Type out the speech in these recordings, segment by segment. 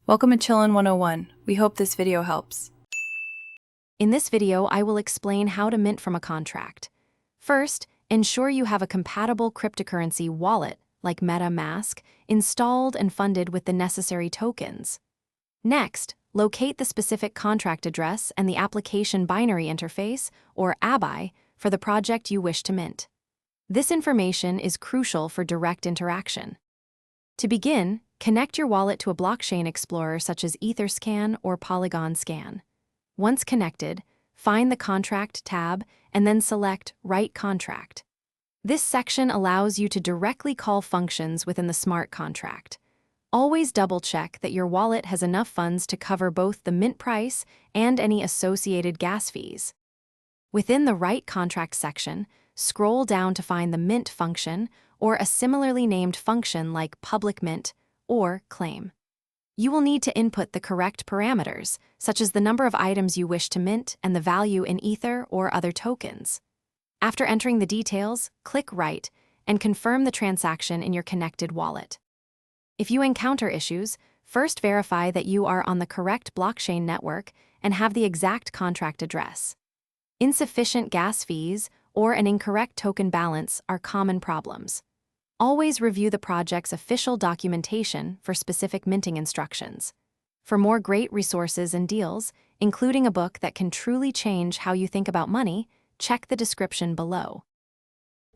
Welcome to Chillin' 101. We hope this video helps. In this video, I will explain how to mint from a contract. First, ensure you have a compatible cryptocurrency wallet, like MetaMask, installed and funded with the necessary tokens. Next, locate the specific contract address and the application binary interface, or ABI, for the project you wish to mint. This information is crucial for direct interaction. To begin, connect your wallet to a blockchain explorer such as Etherscan or Polygon Scan. Once connected, find the Contract tab and then select Write Contract. This section allows you to directly call functions within the smart contract. Always double-check that your wallet has enough funds to cover both the mint price and any associated gas fees. Within the Write Contract section, scroll down to find the mint function or a similarly named function like public mint or claim. You will need to input the correct parameters, such as the number of items you wish to mint and the value in Ether or other tokens. After entering the details, click Write and confirm the transaction in your connected wallet. If you encounter issues, first verify that you are on the correct blockchain network and have the exact contract address. Insufficient gas fees or an incorrect token balance are common problems. Always review the project's official documentation for specific minting instructions. For more great resources and deals, including a book that can truly change how you think about money, check the description below.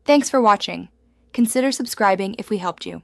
Thanks for watching. Consider subscribing if we helped you.